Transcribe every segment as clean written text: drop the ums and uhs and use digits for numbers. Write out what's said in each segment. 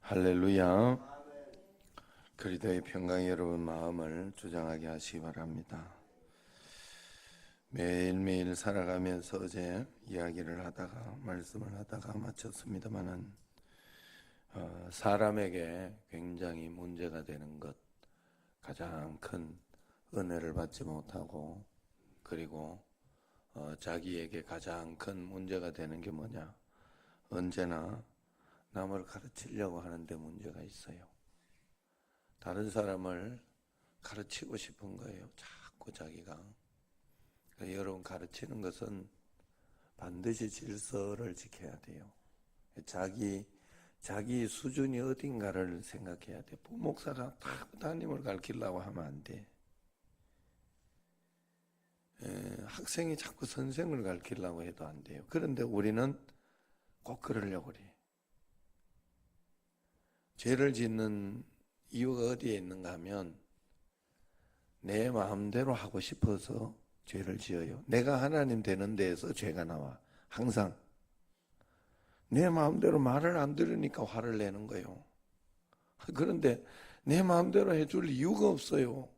할렐루야. 그리스도의 평강이 여러분 마음을 주장하게 하시기 바랍니다. 매일매일 살아가면서 어제 이야기를 하다가 말씀을 하다가 마쳤습니다만은 사람에게 굉장히 문제가 되는 것, 가장 큰 은혜를 받지 못하고, 그리고 자기에게 가장 큰 문제가 되는 게 뭐냐? 언제나 남을 가르치려고 하는데 문제가 있어요. 다른 사람을 가르치고 싶은 거예요. 자꾸 자기가. 여러분, 가르치는 것은 반드시 질서를 지켜야 돼요. 자기 수준이 어딘가를 생각해야 돼. 부목사가 담임을 가르치려고 하면 안 돼. 학생이 자꾸 선생을 가르치려고 해도 안 돼요. 그런데 우리는 꼭 그러려고 그래. 죄를 짓는 이유가 어디에 있는가 하면 내 마음대로 하고 싶어서 죄를 지어요. 내가 하나님 되는 데에서 죄가 나와. 항상 내 마음대로 말을 안 들으니까 화를 내는 거예요. 그런데 내 마음대로 해줄 이유가 없어요.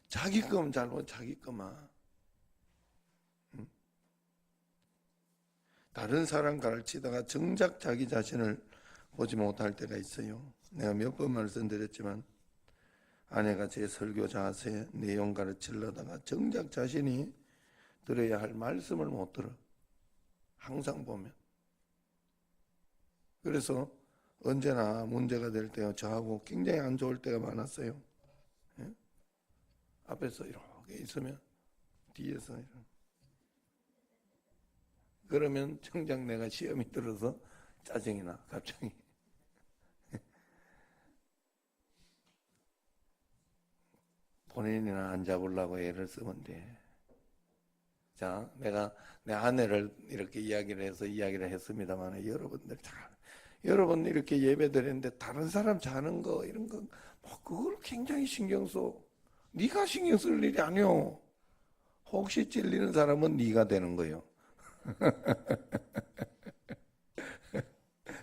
자기 거면 잘못 자기 거만. 다른 사람 가르치다가 정작 자기 자신을 보지 못할 때가 있어요. 내가 몇 번 말씀드렸지만 아내가 제 설교 자세 내용 가르치려다가 정작 자신이 들어야 할 말씀을 못 들어. 항상 보면. 그래서 언제나 문제가 될 때요. 저하고 굉장히 안 좋을 때가 많았어요. 예? 앞에서 이렇게 있으면 뒤에서 이렇게. 그러면 정작 내가 시험이 들어서 짜증이 나 갑자기. 본인이나 안 잡으려고 애를 쓰면 돼. 자, 내가 내 아내를 이렇게 이야기를 했습니다만 여러분 이렇게 예배 드렸는데 다른 사람 자는 거 이런 거 뭐 그걸 굉장히 신경 써. 네가 신경 쓸 일이 아니오. 혹시 찔리는 사람은 네가 되는 거예요.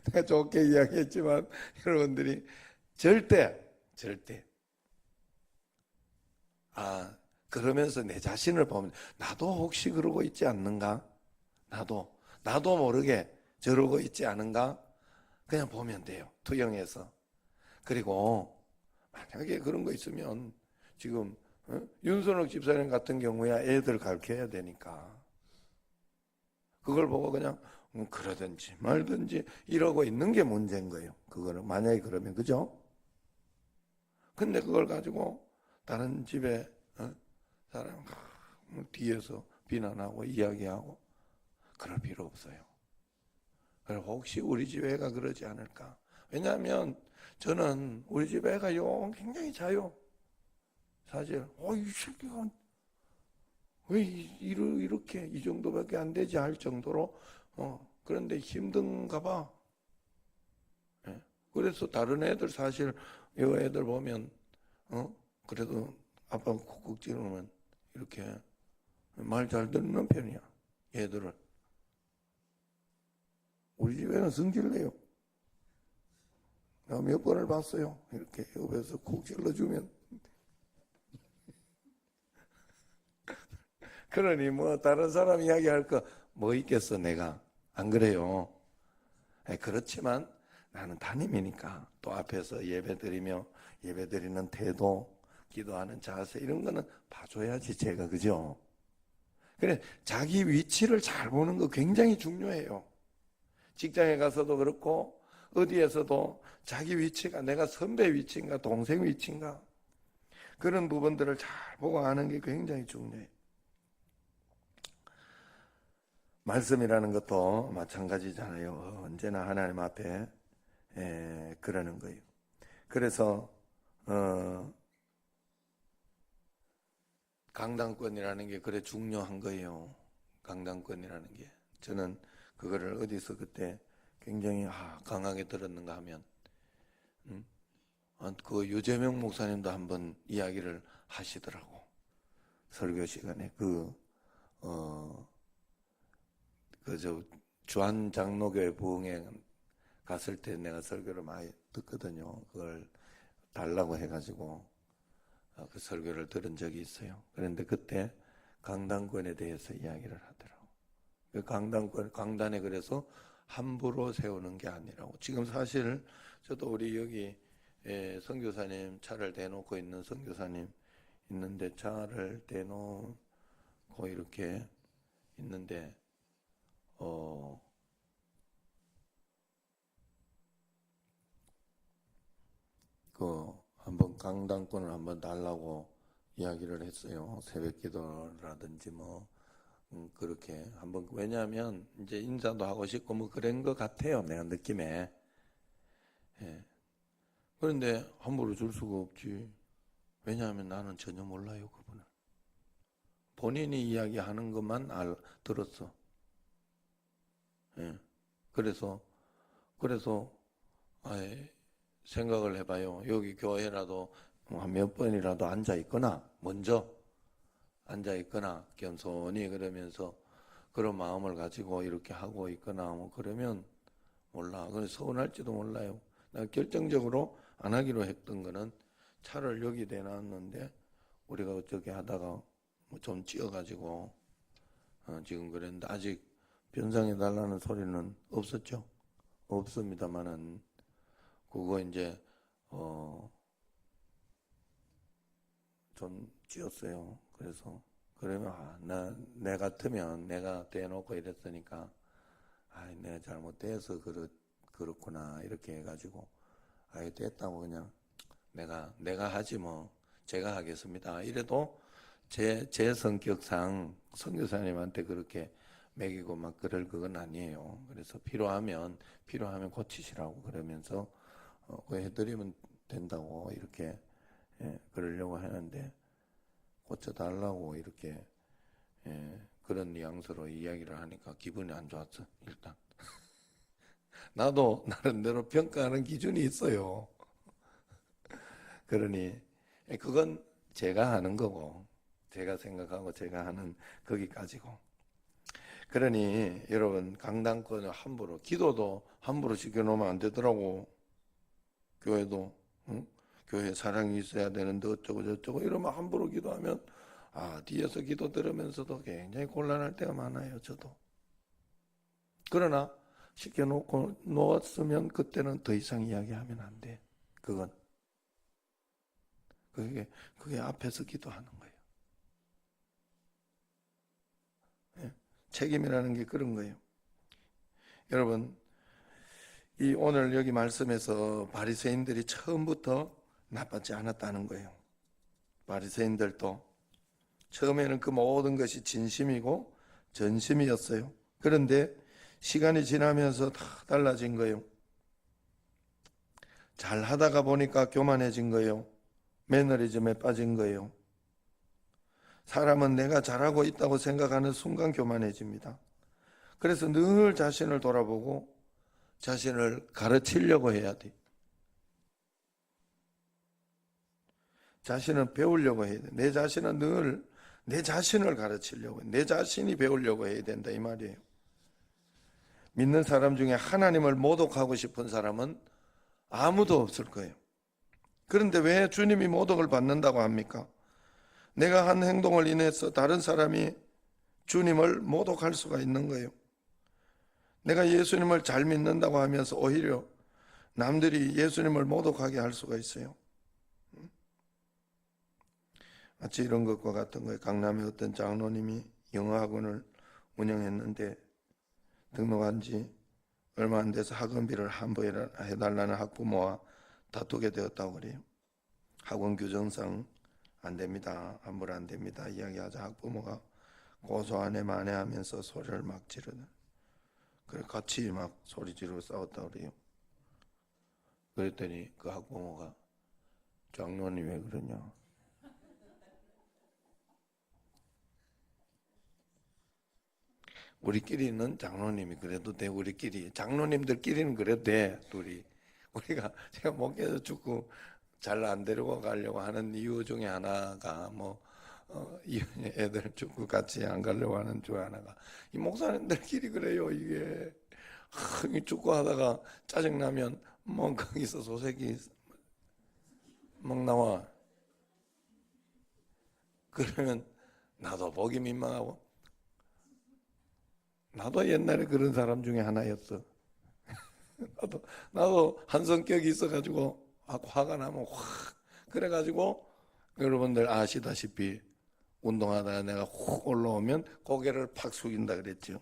내가 좋게 이야기했지만 여러분들이 절대 그러면서 내 자신을 보면 나도 혹시 그러고 있지 않는가? 나도 모르게 저러고 있지 않은가? 그냥 보면 돼요. 투영해서. 그리고 만약에 그런 거 있으면 지금 윤선옥 집사님 같은 경우야 애들 가르쳐야 되니까 그걸 보고 그냥 그러든지 말든지 이러고 있는 게 문제인 거예요. 그거는 만약에 그러면 그죠? 근데 그걸 가지고 다른 집에 사람 뒤에서 비난하고 이야기하고 그럴 필요 없어요. 혹시 우리 집 애가 그러지 않을까? 왜냐하면 저는 우리 집 애가 굉장히 자요. 사실 이 새끼가 왜 이렇게 이 정도밖에 안 되지 할 정도로 그런데 힘든가 봐. 예. 그래서 다른 애들 사실 이 애들 보면 그래도 아빠가 쿡쿡 찌르면 이렇게 말 잘 듣는 편이야. 얘들을. 우리 집에는 성질내요. 내가 몇 번을 봤어요. 이렇게 옆에서 쿡 찔러주면. 그러니 뭐 다른 사람 이야기할 거 뭐 있겠어 내가. 안 그래요. 그렇지만 나는 담임이니까 또 앞에서 예배드리며 예배드리는 태도, 기도하는 자세 이런 거는 봐줘야지 제가. 그죠? 그래, 자기 위치를 잘 보는 거 굉장히 중요해요. 직장에 가서도 그렇고 어디에서도 자기 위치가 내가 선배 위치인가 동생 위치인가 그런 부분들을 잘 보고 아는 게 굉장히 중요해요. 말씀이라는 것도 마찬가지잖아요. 언제나 하나님 앞에 그러는 거예요. 그래서 강당권이라는 게 그래 중요한 거예요. 강당권이라는 게. 저는 그거를 어디서 그때 굉장히 강하게 들었는가 하면 그 유재명 목사님도 한번 이야기를 하시더라고. 설교 시간에 주한 장로교회 부흥회 갔을 때 내가 설교를 많이 듣거든요. 그걸 달라고 해가지고 그 설교를 들은 적이 있어요. 그런데 그때 강단권에 대해서 이야기를 하더라고. 그 강단에 그래서 함부로 세우는 게 아니라고. 지금 사실 저도 우리 여기 선교사님 차를 대놓고 있는 선교사님 있는데 차를 대놓고 이렇게 있는데 한번 강당권을 한번 달라고 이야기를 했어요. 새벽 기도라든지 그렇게 한번, 왜냐하면 이제 인사도 하고 싶고 그런 것 같아요. 내가 느낌에. 예. 그런데 함부로 줄 수가 없지. 왜냐하면 나는 전혀 몰라요, 그분을. 본인이 이야기하는 것만 들었어. 예. 그래서 생각을 해봐요. 여기 교회라도 몇 번이라도 앉아있거나, 먼저 앉아있거나, 겸손히 그러면서 그런 마음을 가지고 이렇게 하고 있거나, 그러면 몰라. 그래서 서운할지도 몰라요. 내가 결정적으로 안 하기로 했던 거는 차를 여기 대놨는데, 우리가 어떻게 하다가 좀 찌어가지고, 지금 그랬는데, 아직 변상해달라는 소리는 없었죠? 없습니다만은, 그거 이제 좀 찌었어요. 그래서 그러면 내 같으면 내가 대놓고 이랬으니까 내가 잘못돼서 그렇구나 이렇게 해가지고 됐다고 그냥 내가 하지 제가 하겠습니다. 이래도 제 성격상 선교사님한테 그렇게 먹이고 막 그럴 그건 아니에요. 그래서 필요하면 고치시라고 그러면서 그 해드리면 된다고 이렇게 그러려고 하는데 고쳐달라고 이렇게 그런 뉘앙스로 이야기를 하니까 기분이 안 좋았어. 일단 나도 나름대로 평가하는 기준이 있어요. 그러니 그건 제가 하는 거고 제가 생각하고 제가 하는 거기까지고. 그러니 여러분 강단권을 함부로, 기도도 함부로 시켜놓으면 안 되더라고. 교회도 응? 교회 사랑이 있어야 되는데 어쩌고 저쩌고 이러면 함부로 기도하면 뒤에서 기도 들으면서도 굉장히 곤란할 때가 많아요. 저도. 그러나 시켜놓고 놓았으면 그때는 더 이상 이야기하면 안 돼. 그게 앞에서 기도하는 거예요. 예? 책임이라는 게 그런 거예요. 여러분, 이 오늘 여기 말씀에서 바리새인들이 처음부터 나빴지 않았다는 거예요. 바리새인들도 처음에는 그 모든 것이 진심이고 전심이었어요. 그런데 시간이 지나면서 다 달라진 거예요. 잘 하다가 보니까 교만해진 거예요. 매너리즘에 빠진 거예요. 사람은 내가 잘하고 있다고 생각하는 순간 교만해집니다. 그래서 늘 자신을 돌아보고 자신을 가르치려고 해야 돼. 자신은 배우려고 해야 돼. 내 자신은 늘 내 자신을 가르치려고 해. 내 자신이 배우려고 해야 된다 이 말이에요. 믿는 사람 중에 하나님을 모독하고 싶은 사람은 아무도 없을 거예요. 그런데 왜 주님이 모독을 받는다고 합니까? 내가 한 행동을 인해서 다른 사람이 주님을 모독할 수가 있는 거예요. 내가 예수님을 잘 믿는다고 하면서 오히려 남들이 예수님을 모독하게 할 수가 있어요. 마치 이런 것과 같은 거예요. 강남의 어떤 장로님이 영어학원을 운영했는데 등록한 지 얼마 안 돼서 학원비를 환불해달라는 학부모와 다투게 되었다고 그래요. 학원 규정상 안 됩니다. 환불 안 됩니다. 이야기하자 학부모가 고소하네 만회하면서 소리를 막 지르는. 그래 같이 막 소리 지르고 싸웠다고 그래요. 그랬더니 그 학부모가 장로님 왜 그러냐. 우리끼리는 장로님이 그래도 돼. 우리끼리 장로님들끼리는 그래도 돼. 둘이 우리가 제가 목회에서 죽고 잘 안 데리고 가려고 하는 이유 중에 하나가 이 애들 죽고 같이 안 가려고 하는 중 하나가 이 목사님들끼리 그래요. 이게 축구하다가 짜증나면 뭐 거기서 소색이 막 나와. 그러면 나도 보기 민망하고, 나도 옛날에 그런 사람 중에 하나였어. 나도 한 성격이 있어가지고 화가 나면 확 그래가지고 여러분들 아시다시피 운동하다가 내가 훅 올라오면 고개를 팍 숙인다 그랬죠.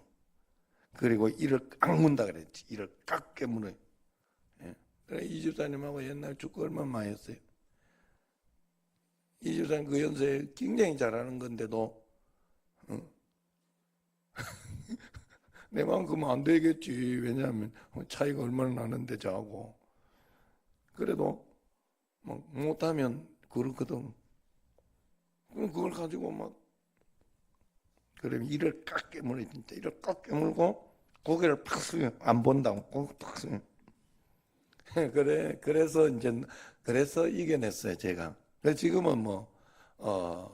그리고 이를 꽉 문다 그랬지. 이를 꽉 깨물어요. 예. 그래 이 집사님하고 옛날 축구 얼마나 많이 했어요. 이 집사님 그 연세에 굉장히 잘하는 건데도 내 마음 그러면 안 되겠지. 왜냐하면 차이가 얼마나 나는데 저하고. 그래도 막 못하면 그렇거든. 그럼 그걸 가지고 막 그러면 이를 꽉 깨물어 진짜 이를 꽉 깨물고 고개를 팍 숙여 안 본다고 고개 팍 숙여. 그래 그래서 이제 그래서 이겨냈어요 제가. 그래서 지금은 뭐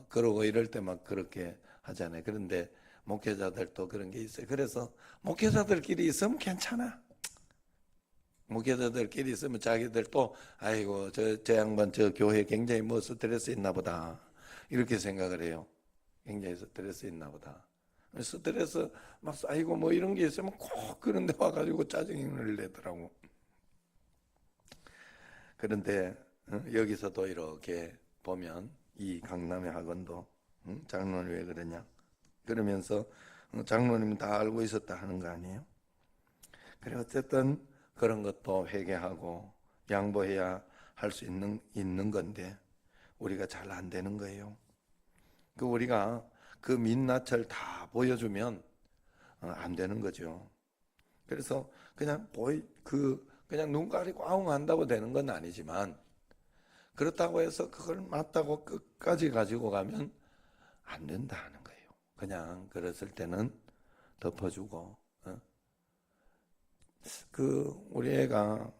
그러고 이럴 때 막 그렇게 하잖아요. 그런데 목회자들도 그런 게 있어요. 그래서 목회자들끼리 있으면 괜찮아. 목회자들끼리 있으면 자기들도 아이고 저 양반 저 교회 굉장히 뭐 스트레스 있나 보다 이렇게 생각을 해요. 굉장히 스트레스 있나 보다. 스트레스 막 쌓이고 뭐 이런 게 있으면 꼭 그런 데 와가지고 짜증을 내더라고. 그런데 여기서도 이렇게 보면 이 강남의 학원도 장로는 왜 그러냐 그러면서 장로님이 다 알고 있었다 하는 거 아니에요? 그래 어쨌든 그런 것도 회개하고 양보해야 할 수 있는 건데 우리가 잘 안 되는 거예요. 그 우리가 그 민낯을 다 보여주면 안 되는 거죠. 그래서 그냥 그냥 눈 가리고 아웅 한다고 되는 건 아니지만 그렇다고 해서 그걸 맞다고 끝까지 가지고 가면 안 된다 하는 거예요. 그냥 그랬을 때는 덮어주고 우리 애가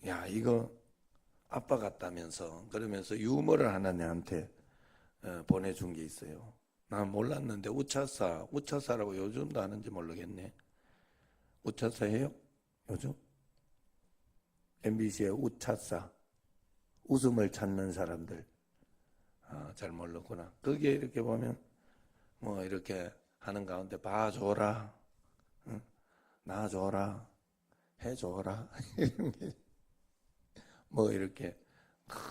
야 이거 아빠 같다면서 그러면서 유머를 하나 내한테 보내준 게 있어요. 난 몰랐는데 우차사라고 요즘도 하는지 모르겠네. 우차사 해요? 요즘? MBC의 우차사 웃음을 찾는 사람들 잘 모르구나. 거기에 이렇게 보면 뭐 이렇게 하는 가운데 봐줘라 놔줘라 해줘라 뭐 이렇게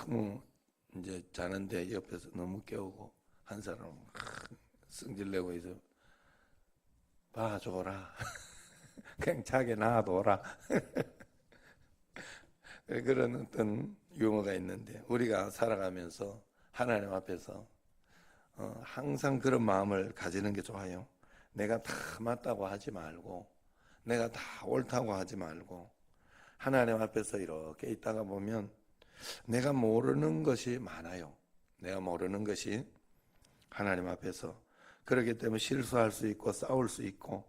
뭐 이제 자는데 옆에서 너무 깨우고 한 사람은 승질내고 있어 봐줘라 그냥 자게 놔둬라 그런 어떤 유머가 있는데 우리가 살아가면서 하나님 앞에서 항상 그런 마음을 가지는 게 좋아요. 내가 다 맞다고 하지 말고 내가 다 옳다고 하지 말고 하나님 앞에서 이렇게 있다가 보면 내가 모르는 것이 많아요. 내가 모르는 것이 하나님 앞에서 그렇기 때문에 실수할 수 있고 싸울 수 있고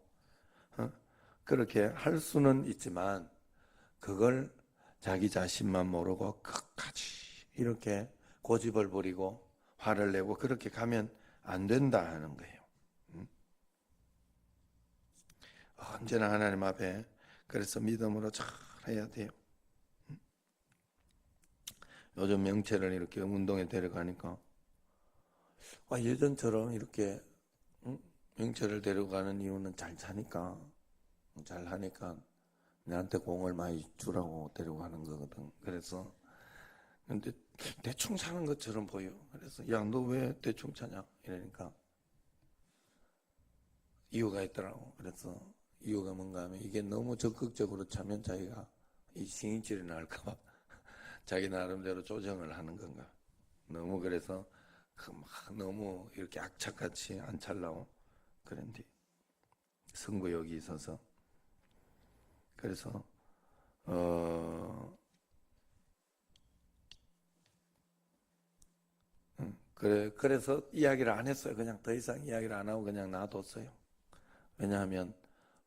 그렇게 할 수는 있지만 그걸 자기 자신만 모르고 끝까지 이렇게 고집을 부리고 화를 내고 그렇게 가면 안 된다 하는 거예요. 언제나 하나님 앞에 그래서 믿음으로 잘 해야 돼요. 요즘 명체를 이렇게 운동에 데려가니까 예전처럼 이렇게 명체를 데려가는 이유는 잘 차니까 잘 하니까 내한테 공을 많이 주라고 데려가는 거거든. 그래서 근데 대충 차는 것처럼 보여. 그래서 야 너 왜 대충 차냐 이러니까 이유가 있더라고. 그래서 이유가 뭔가 하면 이게 너무 적극적으로 차면 자기가 이 신경질이 날까 봐 자기 나름대로 조정을 하는 건가. 너무 그래서 너무 이렇게 악착같이 안 찰라고 그런데 승부욕이 있어서 그래서 그래서 이야기를 안 했어요. 그냥 더 이상 이야기를 안 하고 그냥 놔뒀어요. 왜냐하면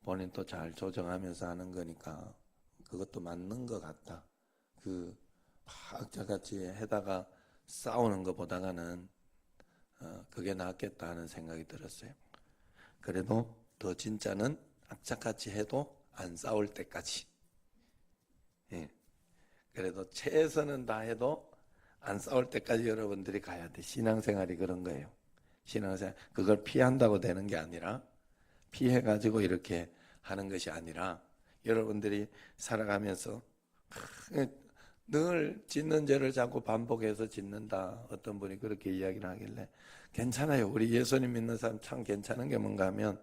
본인도 잘 조정하면서 하는 거니까 그것도 맞는 것 같다. 악착같이 해다가 싸우는 것보다는 그게 낫겠다 하는 생각이 들었어요. 그래도 더 진짜는 악착같이 해도 안 싸울 때까지. 예. 그래도 최선은 다해도 안 싸울 때까지 여러분들이 가야 돼. 신앙생활이 그런 거예요. 신앙생활 그걸 피한다고 되는 게 아니라 피해가지고 이렇게 하는 것이 아니라 여러분들이 살아가면서 늘 짓는 죄를 자꾸 반복해서 짓는다. 어떤 분이 그렇게 이야기를 하길래 괜찮아요. 우리 예수님 믿는 사람 참 괜찮은 게 뭔가 하면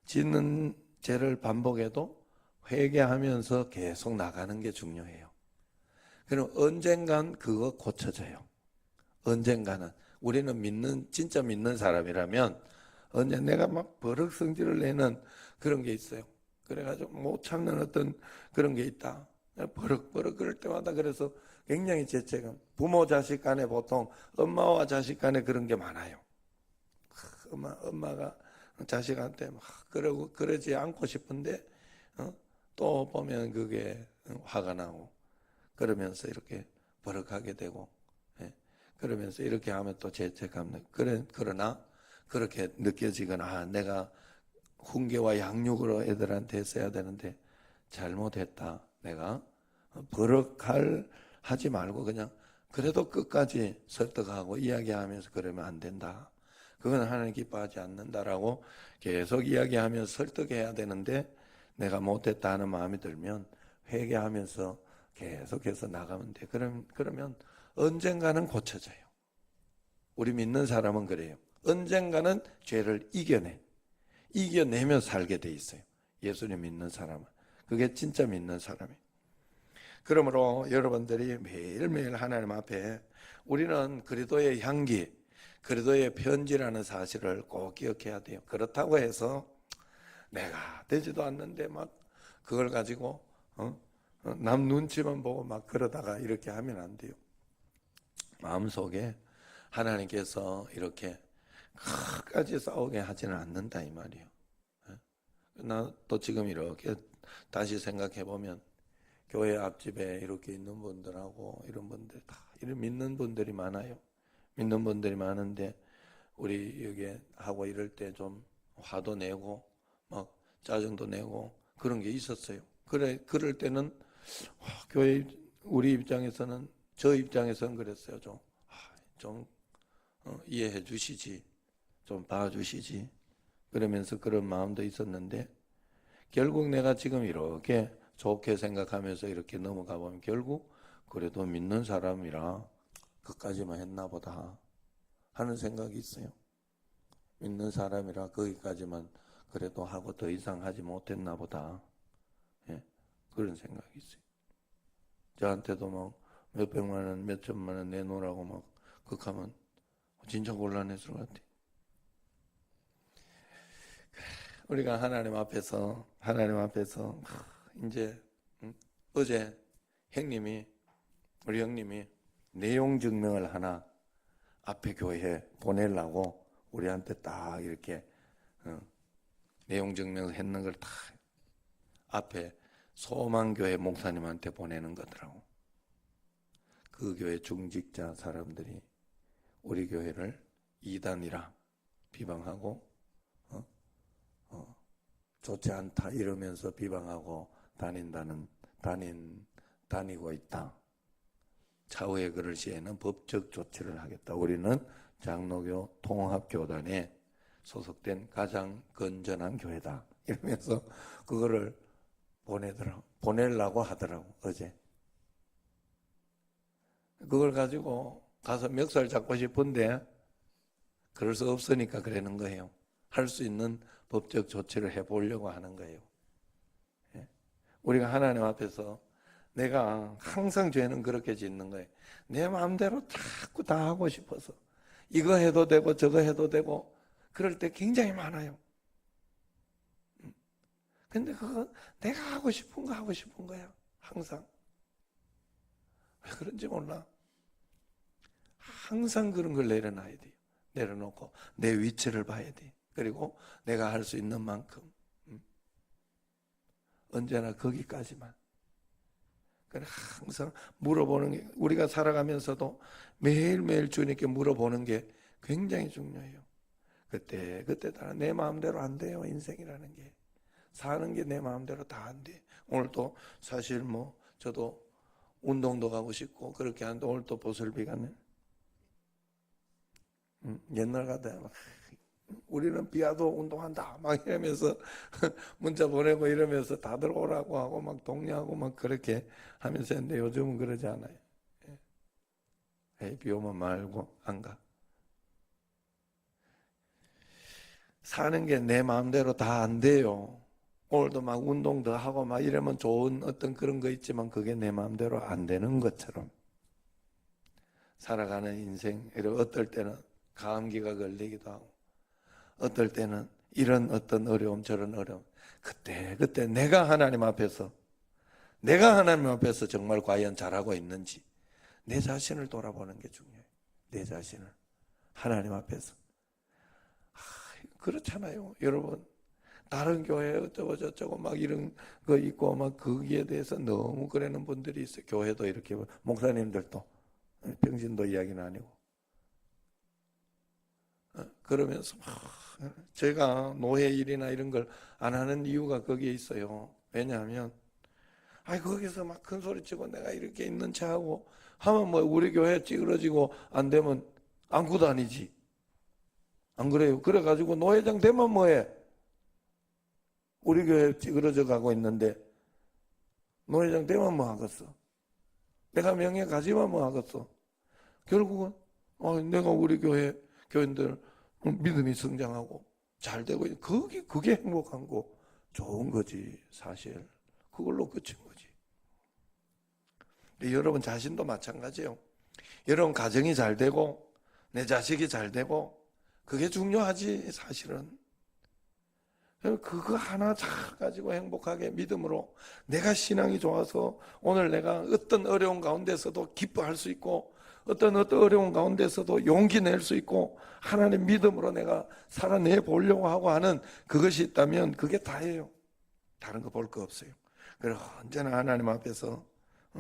짓는 죄를 반복해도 회개하면서 계속 나가는 게 중요해요. 그럼 언젠간 그거 고쳐져요. 언젠가는 우리는 진짜 믿는 사람이라면 언제 내가 막 버럭 성질을 내는 그런 게 있어요. 그래가지고 못 참는 어떤 그런 게 있다. 버럭버럭 그럴 때마다 그래서 굉장히 죄책감. 부모 자식 간에 보통 엄마와 자식 간에 그런 게 많아요. 엄마가 자식한테 막 그러지 않고 싶은데 또 보면 그게 화가 나고 그러면서 이렇게 버럭하게 되고 그러면서 이렇게 하면 또 죄책감. 그러나 그렇게 느껴지거나 내가 훈계와 양육으로 애들한테 했어야 되는데 잘못했다. 내가 하지 말고 그냥 그래도 끝까지 설득하고 이야기하면서 그러면 안 된다. 그건 하나님 기뻐하지 않는다라고 계속 이야기하면서 설득해야 되는데 내가 못했다 하는 마음이 들면 회개하면서 계속해서 나가면 돼. 그러면 언젠가는 고쳐져요. 우리 믿는 사람은 그래요. 언젠가는 죄를 이겨내며 살게 돼 있어요. 예수님 믿는 사람은. 그게 진짜 믿는 사람이에요. 그러므로 여러분들이 매일매일 하나님 앞에 우리는 그리스도의 향기, 그리스도의 편지라는 사실을 꼭 기억해야 돼요. 그렇다고 해서 내가 되지도 않는데 막 그걸 가지고 남 눈치만 보고 막 그러다가 이렇게 하면 안 돼요. 마음속에 하나님께서 이렇게 끝까지 싸우게 하지는 않는다 이 말이에요. 나 또 지금 이렇게 다시 생각해 보면 교회 앞집에 이렇게 있는 분들하고 이런 분들 다 이런 믿는 분들이 많아요. 믿는 분들이 많은데 우리 여기 하고 이럴 때 좀 화도 내고 막 짜증도 내고 그런 게 있었어요. 그럴 때는 교회 우리 입장에서는 저 입장에서는 그랬어요. 좀 이해해 주시지, 좀 봐주시지. 그러면서 그런 마음도 있었는데 결국 내가 지금 이렇게 좋게 생각하면서 이렇게 넘어가 보면 결국 그래도 믿는 사람이라 그까지만 했나 보다 하는 생각이 있어요. 믿는 사람이라 거기까지만 그래도 하고 더 이상 하지 못했나 보다. 그런 생각이 있어요. 저한테도 막 몇백만 원, 몇천만 원 내놓으라고 막 극하면 진짜 곤란했을 것 같아요. 우리가 하나님 앞에서 이제 어제 우리 형님이 내용 증명을 하나 앞에 교회에 보내려고 우리한테 딱 이렇게 내용 증명을 했는 걸 다 앞에 소망교회 목사님한테 보내는 거더라고. 그 교회 중직자 사람들이 우리 교회를 이단이라 비방하고 좋지 않다 이러면서 비방하고 다니고 있다. 차후의 그럴 시에는 법적 조치를 하겠다. 우리는 장로교 통합교단에 소속된 가장 건전한 교회다. 이러면서 그거를 보내려고 하더라고, 어제. 그걸 가지고 가서 멱살 잡고 싶은데 그럴 수 없으니까 그러는 거예요. 할 수 있는 법적 조치를 해보려고 하는 거예요. 우리가 하나님 앞에서 내가 항상 죄는 그렇게 짓는 거예요. 내 마음대로 자꾸 다 하고 싶어서 이거 해도 되고 저거 해도 되고 그럴 때 굉장히 많아요. 근데 그거 내가 하고 싶은 거 하고 싶은 거야. 항상. 왜 그런지 몰라. 항상 그런 걸 내려놔야 돼요. 내려놓고 내 위치를 봐야 돼. 그리고 내가 할 수 있는 만큼 언제나 거기까지만. 그래 항상 물어보는 게 우리가 살아가면서도 매일매일 주님께 물어보는 게 굉장히 중요해요. 그때 따라 내 마음대로 안 돼요. 인생이라는 게 사는 게 내 마음대로 다 안 돼. 오늘도 사실 뭐 저도 운동도 가고 싶고 그렇게 하는데 오늘 또 보슬비 갔네. 옛날 같아. 우리는 비와도 운동한다 막 이러면서 문자 보내고 이러면서 다들 오라고 하고 막 독려하고 막 그렇게 하면서 했는데 요즘은 그러지 않아요. 비 오면 말고 안 가. 사는 게 내 마음대로 다 안 돼요. 오늘도 막 운동도 하고 막 이러면 좋은 어떤 그런 거 있지만 그게 내 마음대로 안 되는 것처럼 살아가는 인생, 어떨 때는 감기가 걸리기도 하고 어떨 때는 이런 어떤 어려움 저런 어려움 그때 내가 하나님 앞에서 정말 과연 잘하고 있는지 내 자신을 돌아보는 게 중요해요. 내 자신을 하나님 앞에서. 그렇잖아요 여러분. 다른 교회 어쩌고 저쩌고 막 이런 거 있고 막 거기에 대해서 너무 그러는 분들이 있어요. 교회도 이렇게 목사님들도 병신도 이야기는 아니고 그러면서 막 제가 노예 일이나 이런 걸 안 하는 이유가 거기에 있어요. 왜냐하면 거기서 막 큰 소리 치고 내가 이렇게 있는 체하고 하면 뭐 우리 교회 찌그러지고 안 되면 안고 다니지. 안 그래요? 그래가지고 노회장 되면 뭐해? 우리 교회 찌그러져 가고 있는데 노회장 되면 뭐 하겠어? 내가 명예 가지면 뭐 하겠어? 결국은 내가 우리 교회 교인들 믿음이 성장하고 잘 되고 그게 행복한 거 좋은 거지 사실. 그걸로 끝인 거지. 여러분 자신도 마찬가지예요. 여러분 가정이 잘 되고 내 자식이 잘 되고 그게 중요하지 사실은. 그거 하나 잘 가지고 행복하게 믿음으로 내가 신앙이 좋아서 오늘 내가 어떤 어려운 가운데서도 기뻐할 수 있고 어떤 어려운 가운데서도 용기 낼 수 있고 하나님 믿음으로 내가 살아내 보려고 하고 하는 그것이 있다면 그게 다예요. 다른 거 볼 거 없어요. 그래서 언제나 하나님 앞에서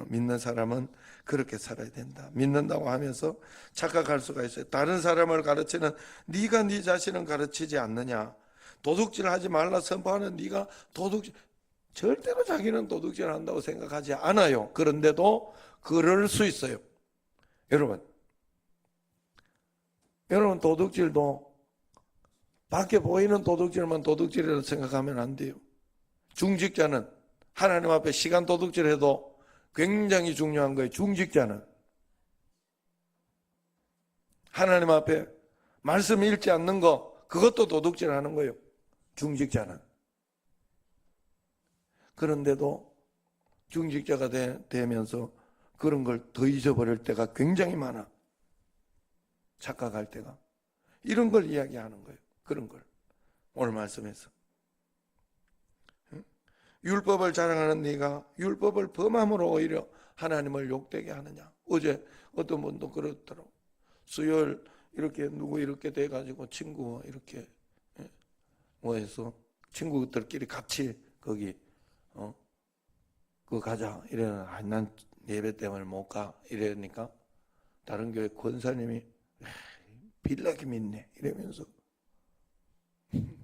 믿는 사람은 그렇게 살아야 된다. 믿는다고 하면서 착각할 수가 있어요. 다른 사람을 가르치는 네가 네 자신을 가르치지 않느냐. 도둑질 하지 말라 선포하는 네가 절대로 자기는 도둑질 한다고 생각하지 않아요. 그런데도 그럴 수 있어요. 여러분 도둑질도 밖에 보이는 도둑질만 도둑질이라고 생각하면 안 돼요. 중직자는 하나님 앞에 시간 도둑질해도 굉장히 중요한 거예요. 중직자는 하나님 앞에 말씀 읽지 않는 거 그것도 도둑질하는 거예요. 중직자는. 그런데도 중직자가 되면서 그런 걸 더 잊어버릴 때가 굉장히 많아. 착각할 때가. 이런 걸 이야기하는 거예요. 그런 걸. 오늘 말씀에서. 율법을 자랑하는 네가 율법을 범함으로 오히려 하나님을 욕되게 하느냐. 어제 어떤 분도 그렇더라고. 수요일 이렇게 누구 이렇게 돼가지고 친구 이렇게 해서 친구들끼리 같이 거기 그거 가자 이래는 난 예배 때문에 못 가 이러니까 다른 교회 권사님이 빌라게 믿네 이러면서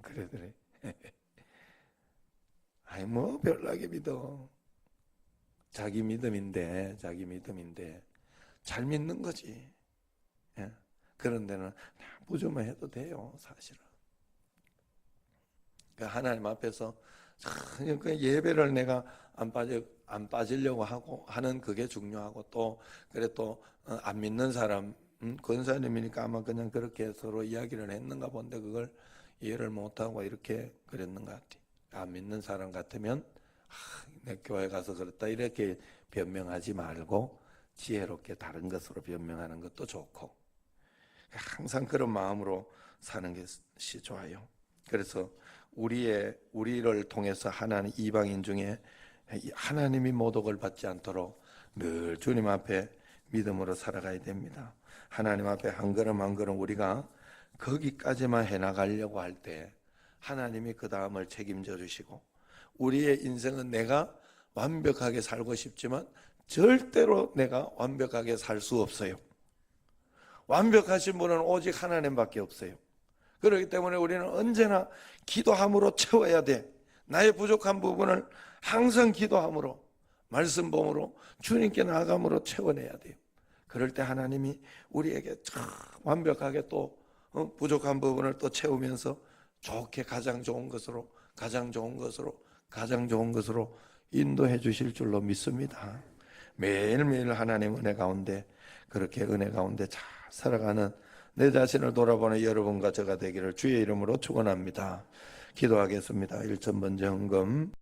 그래 뭐 별나게 믿어. 자기 믿음인데 잘 믿는 거지. 그런 데는 무조건 해도 돼요 사실은. 하나님 앞에서 예배를 내가 안 빠지려고 하고 하는 그게 중요하고 또 안 믿는 사람 권사님이니까 아마 그냥 그렇게 서로 이야기를 했는가 본데 그걸 이해를 못하고 이렇게 그랬는 것 같아. 안 믿는 사람 같으면 내 교회 가서 그렇다 이렇게 변명하지 말고 지혜롭게 다른 것으로 변명하는 것도 좋고 항상 그런 마음으로 사는 것이 좋아요. 그래서 우리를 통해서 하나님 이방인 중에 하나님이 모독을 받지 않도록 늘 주님 앞에 믿음으로 살아가야 됩니다. 하나님 앞에 한 걸음 한 걸음 우리가 거기까지만 해나가려고 할 때 하나님이 그 다음을 책임져 주시고 우리의 인생은 내가 완벽하게 살고 싶지만 절대로 내가 완벽하게 살 수 없어요. 완벽하신 분은 오직 하나님밖에 없어요. 그렇기 때문에 우리는 언제나 기도함으로 채워야 돼. 나의 부족한 부분을 항상 기도함으로, 말씀 봉으로, 주님께 나아감으로 채워내야 돼요. 그럴 때 하나님이 우리에게 완벽하게 또 부족한 부분을 또 채우면서 좋게 가장 좋은 것으로, 가장 좋은 것으로, 가장 좋은 것으로 인도해 주실 줄로 믿습니다. 매일매일 하나님 은혜 가운데, 그렇게 은혜 가운데 잘 살아가는 내 자신을 돌아보는 여러분과 저가 되기를 주의 이름으로 축원합니다. 기도하겠습니다. 1천 번째 헌금.